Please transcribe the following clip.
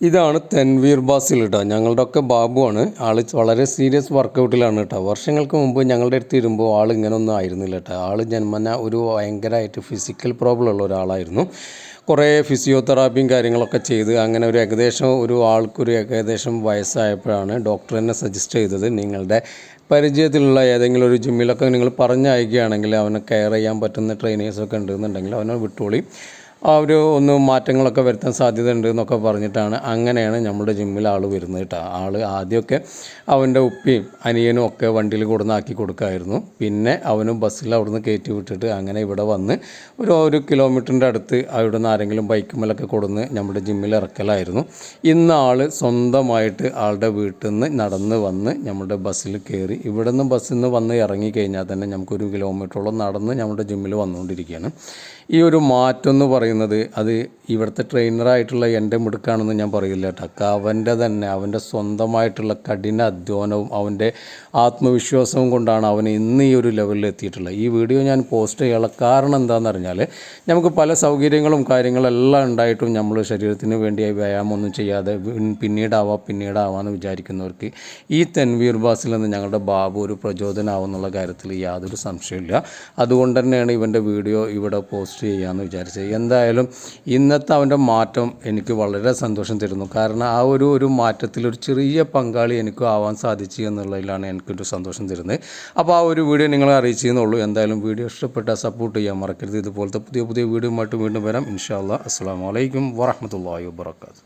ഇതാണ് തൻവീർ ബാസിൽ കേട്ടോ. ഞങ്ങളുടെയൊക്കെ ബാബുവാണ്. ആൾ വളരെ സീരിയസ് വർക്കൗട്ടിലാണ് കേട്ടോ. വർഷങ്ങൾക്ക് മുമ്പ് ഞങ്ങളുടെ അടുത്ത് വരുമ്പോൾ ആൾ ഇങ്ങനെയൊന്നും ആയിരുന്നില്ല കേട്ടോ. ആൾ ജന്മന ഒരു ഭയങ്കരമായിട്ട് ഫിസിക്കൽ പ്രോബ്ലം ഉള്ള ഒരാളായിരുന്നു. കുറേ ഫിസിയോതെറാപ്പിയും കാര്യങ്ങളൊക്കെ ചെയ്ത് അങ്ങനെ ആൾക്കൊരു ഏകദേശം വയസ്സായപ്പോഴാണ് ഡോക്ടർ എന്നെ സജസ്റ്റ് ചെയ്തത്, നിങ്ങളുടെ പരിചയത്തിലുള്ള ഏതെങ്കിലും ഒരു ജിമ്മിലൊക്കെ നിങ്ങൾ പറഞ്ഞയക്കുകയാണെങ്കിൽ അവനെ കെയർ ചെയ്യാൻ പറ്റുന്ന ട്രെയിനേഴ്സൊക്കെ ഉണ്ടെന്നുണ്ടെങ്കിൽ അവനെ വിട്ടോളി, ഒന്ന് മാറ്റങ്ങളൊക്കെ വരുത്താൻ സാധ്യത ഉണ്ട് എന്നൊക്കെ പറഞ്ഞിട്ടാണ് അങ്ങനെയാണ് നമ്മുടെ ജിമ്മിൽ ആൾ വരുന്നത് കേട്ടോ. ആൾ ആദ്യമൊക്കെ അവൻ്റെ ഉപ്പയും അനിയനും ഒക്കെ വണ്ടിയിൽ കൊടുന്നാക്കി കൊടുക്കുമായിരുന്നു. പിന്നെ അവനും ബസ്സിൽ അവിടുന്ന് കയറ്റി വിട്ടിട്ട് അങ്ങനെ ഇവിടെ വന്ന് ഒരു കിലോമീറ്ററിൻ്റെ അടുത്ത് അവിടുന്ന് ആരെങ്കിലും ബൈക്കുമേലൊക്കെ കൊടുന്ന് നമ്മുടെ ജിമ്മിൽ ഇറക്കലായിരുന്നു. ഇന്ന് ആൾ സ്വന്തമായിട്ട് ആളുടെ വീട്ടിൽ നിന്ന് നടന്ന് വന്ന് നമ്മുടെ ബസ്സിൽ കയറി. ഇവിടെ നിന്ന് ബസ്സിൽ നിന്ന് വന്ന് ഇറങ്ങിക്കഴിഞ്ഞാൽ തന്നെ നമുക്കൊരു കിലോമീറ്ററോളം നടന്ന് നമ്മുടെ ജിമ്മിൽ വന്നുകൊണ്ടിരിക്കുകയാണ്. ഈ ഒരു മാറ്റം എന്ന് പറയുന്നത് അത് ഇവിടുത്തെ ട്രെയിനറായിട്ടുള്ള എൻ്റെ മിടുക്കാണെന്ന് ഞാൻ പറയില്ല കേട്ടോ. അവൻ്റെ സ്വന്തമായിട്ടുള്ള കഠിന അധ്വാനവും അവൻ്റെ ആത്മവിശ്വാസവും കൊണ്ടാണ് അവൻ ഇന്ന് ഈ ഒരു ലെവലിൽ എത്തിയിട്ടുള്ളത്. ഈ വീഡിയോ ഞാൻ പോസ്റ്റ് ചെയ്യാനുള്ള കാരണം എന്താണെന്ന് പറഞ്ഞാൽ, നമുക്ക് പല സൗകര്യങ്ങളും കാര്യങ്ങളെല്ലാം ഉണ്ടായിട്ടും നമ്മൾ ശരീരത്തിന് വേണ്ടി വ്യായാമമൊന്നും ചെയ്യാതെ പിന്നീടാവാമെന്ന് വിചാരിക്കുന്നവർക്ക് ഈ തൻവീർ ബാസിൽ നിന്ന് ഞങ്ങളുടെ ബാബു ഒരു പ്രചോദനമാവുന്നുള്ള കാര്യത്തിൽ യാതൊരു സംശയമില്ല. അതുകൊണ്ട് തന്നെയാണ് ഇവൻ്റെ വീഡിയോ ഇവിടെ പോസ്റ്റ് ചെയ്യാമെന്ന് വിചാരിച്ചത്. എന്തായാലും ഇന്നത്തെ അവൻ്റെ മാറ്റം എനിക്ക് വളരെ സന്തോഷം തരുന്നു. കാരണം ആ ഒരു മാറ്റത്തിൽ ഒരു ചെറിയ പങ്കാളി എനിക്കും ആവാൻ സാധിച്ചു എന്നുള്ളതിലാണ് എനിക്കൊരു സന്തോഷം തരുന്നത്. അപ്പോൾ ആ ഒരു വീഡിയോ നിങ്ങളെ അറിയിച്ചെന്നുള്ളൂ. എന്തായാലും വീഡിയോ ഇഷ്ടപ്പെട്ടാൽ സപ്പോർട്ട് ചെയ്യാൻ മറക്കരുത്. ഇതുപോലത്തെ പുതിയ വീഡിയോയുമായിട്ട് വീണ്ടും വരാം. ഇൻഷാ അല്ലാഹ്. അസ്സലാമു അലൈക്കും വറഹ്മത്തുള്ളാഹി വബറകാതുഹു.